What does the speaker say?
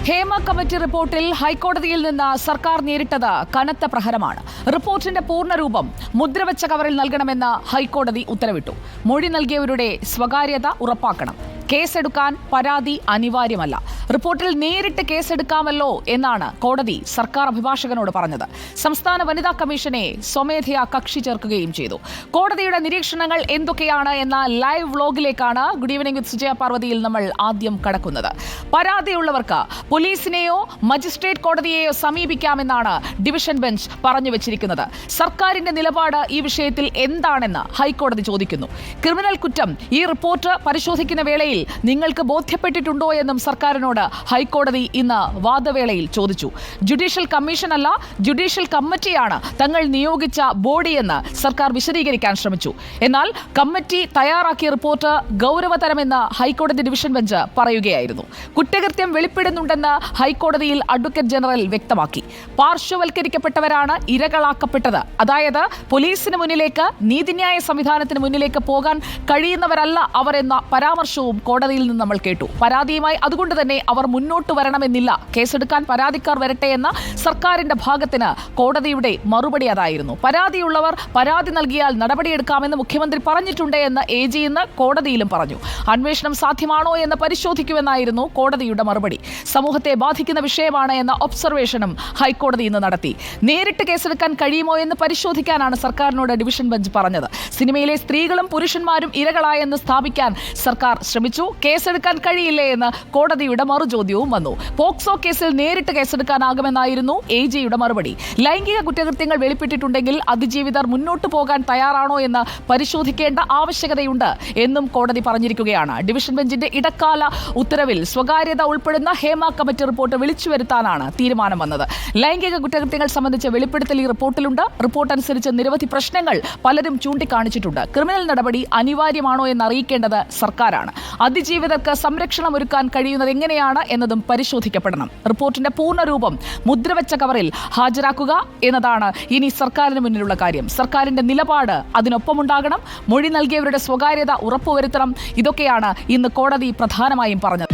Hema committee റിപ്പോർട്ടിൽ ഹൈക്കോടതിയിൽ നിന്ന് സർക്കാർ നേരിട്ടത് കനത്ത പ്രഹരമാണ്. റിപ്പോർട്ടിന്റെ പൂർണ്ണരൂപം മുദ്രവെച്ച കവറിൽ നൽകണമെന്ന് ഹൈക്കോടതി ഉത്തരവിട്ടു. മൊഴി നൽകിയവരുടെ സ്വകാര്യത ഉറപ്പാക്കണം. കേസെടുക്കാൻ പരാതി അനിവാര്യമല്ല. റിപ്പോർട്ടിൽ നേരിട്ട് കേസെടുക്കാമല്ലോ എന്നാണ് കോടതി സർക്കാർ അഭിഭാഷകനോട് പറഞ്ഞത്. സംസ്ഥാന വനിതാ കമ്മീഷനെ സ്വമേധയാ കക്ഷി ചേർക്കുകയും ചെയ്തു. കോടതിയുടെ നിരീക്ഷണങ്ങൾ എന്തൊക്കെയാണ് എന്ന ലൈവ് വ്ലോഗിലേക്കാണ് ഗുഡ് ഈവനിംഗ് വിത്ത് സുജയ പാർവതിയിൽ നമ്മൾ ആദ്യം കടക്കുന്നത്. പരാതിയുള്ളവർക്ക് പോലീസിനെയോ മജിസ്ട്രേറ്റ് കോടതിയെയോ സമീപിക്കാമെന്നാണ് ഡിവിഷൻ ബെഞ്ച് പറഞ്ഞു വെച്ചിരിക്കുന്നത്. സർക്കാരിന്റെ നിലപാട് ഈ വിഷയത്തിൽ എന്താണെന്ന് ഹൈക്കോടതി ചോദിക്കുന്നു. ക്രിമിനൽ കുറ്റം ഈ റിപ്പോർട്ട് പരിശോധിക്കുന്ന വേളയിൽ നിങ്ങൾക്ക് ബോധ്യപ്പെട്ടിട്ടുണ്ടോ എന്നും സർക്കാരിനോട് ഹൈക്കോടതി ഇന്ന് വാദവേളയിൽ ചോദിച്ചു. ജുഡീഷ്യൽ കമ്മീഷൻ അല്ല, ജുഡീഷ്യൽ കമ്മിറ്റിയാണ് തങ്ങൾ നിയോഗിച്ച ബോഡിയെന്ന് സർക്കാർ വിശദീകരിക്കാൻ ശ്രമിച്ചു. എന്നാൽ കമ്മിറ്റി തയ്യാറാക്കിയ റിപ്പോർട്ട് ഗൗരവതരമെന്ന് ഹൈക്കോടതി ഡിവിഷൻ ബെഞ്ച് പറയുകയായിരുന്നു. കുറ്റകൃത്യം വെളിപ്പെടുന്നുണ്ടെന്ന് ഹൈക്കോടതിയിൽ അഡ്വക്കേറ്റ് ജനറൽ വ്യക്തമാക്കി. പാർശ്വവൽക്കരിക്കപ്പെട്ടവരാണ് ഇരകളാക്കപ്പെട്ടത്. അതായത് പോലീസിന് മുന്നിലേക്ക്, നീതിന്യായ സംവിധാനത്തിന് മുന്നിലേക്ക് പോകാൻ കഴിയുന്നവരല്ല അവർ എന്ന പരാമർശവും കോടതിയിൽ നിന്ന് നമ്മൾ കേട്ടു. പരാതിയുമായി അതുകൊണ്ട് തന്നെ അവർ മുന്നോട്ട് വരണമെന്നില്ല, കേസെടുക്കാൻ പരാതിക്കാർ വരട്ടെ എന്ന സർക്കാരിന്റെ ഭാഗത്തിന് കോടതിയുടെ മറുപടി അതായിരുന്നു. പരാതിയുള്ളവർ പരാതി നൽകിയാൽ നടപടിയെടുക്കാമെന്ന് മുഖ്യമന്ത്രി പറഞ്ഞിട്ടുണ്ട് എന്ന് AG ഇന്ന് കോടതിയിലും പറഞ്ഞു. അന്വേഷണം സാധ്യമാണോ എന്ന് പരിശോധിക്കുമെന്നായിരുന്നു കോടതിയുടെ മറുപടി. സമൂഹത്തെ ബാധിക്കുന്ന വിഷയമാണ് എന്ന ഒബ്സർവേഷനും ഹൈക്കോടതി ഇന്ന് നടത്തി. നേരിട്ട് കേസെടുക്കാൻ കഴിയുമോ എന്ന് പരിശോധിക്കാനാണ് സർക്കാരിനോട് ഡിവിഷൻ ബെഞ്ച് പറഞ്ഞത്. സിനിമയിലെ സ്ത്രീകളും പുരുഷന്മാരും ഇരകളായെന്ന് സ്ഥാപിക്കാൻ സർക്കാർ ശ്രമിച്ചു. കേസെടുക്കാൻ കഴിയില്ലേ എന്ന് കോടതിയുടെ മറുചോദ്യവും വന്നു. പോക്സോ കേസിൽ നേരിട്ട് കേസെടുക്കാനാകുമെന്നായിരുന്നു AGയുടെ മറുപടി. ലൈംഗിക കുറ്റകൃത്യങ്ങൾ വെളിപ്പെട്ടിട്ടുണ്ടെങ്കിൽ അതിജീവിതർ മുന്നോട്ട് പോകാൻ തയ്യാറാണോ എന്ന് പരിശോധിക്കേണ്ട ആവശ്യകതയുണ്ട് എന്നും കോടതി പറഞ്ഞിരിക്കുകയാണ്. ഡിവിഷൻ ബെഞ്ചിന്റെ ഇടക്കാല ഉത്തരവിൽ സ്വകാര്യത ഉൾപ്പെടുന്ന ഹേമ കമ്മിറ്റി റിപ്പോർട്ട് വിളിച്ചു വരുത്താനാണ് തീരുമാനം വന്നത്. ലൈംഗിക കുറ്റകൃത്യങ്ങൾ സംബന്ധിച്ച വെളിപ്പെടുത്തൽ ഈ റിപ്പോർട്ടിലുണ്ട്. റിപ്പോർട്ട് അനുസരിച്ച് നിരവധി പ്രശ്നങ്ങൾ പലരും ചൂണ്ടിക്കാണിച്ചിട്ടുണ്ട്. ക്രിമിനൽ നടപടി അനിവാര്യമാണോ എന്ന് അറിയിക്കേണ്ടത് സർക്കാരാണ്. അതിജീവിതർക്ക് സംരക്ഷണം ഒരുക്കാൻ കഴിയുന്നത് എങ്ങനെയാണ് എന്നതും പരിശോധിക്കപ്പെടണം. റിപ്പോർട്ടിന്റെ പൂർണ്ണരൂപം മുദ്രവെച്ച കവറിൽ ഹാജരാക്കുക എന്നതാണ് ഇനി സർക്കാരിന് മുന്നിലുള്ള കാര്യം. സർക്കാരിന്റെ നിലപാട് അതിനൊപ്പമുണ്ടാകണം. മൊഴി നൽകിയവരുടെ സ്വകാര്യത ഉറപ്പുവരുത്തണം. ഇതൊക്കെയാണ് ഇന്ന് കോടതി പ്രധാനമായും പറഞ്ഞത്.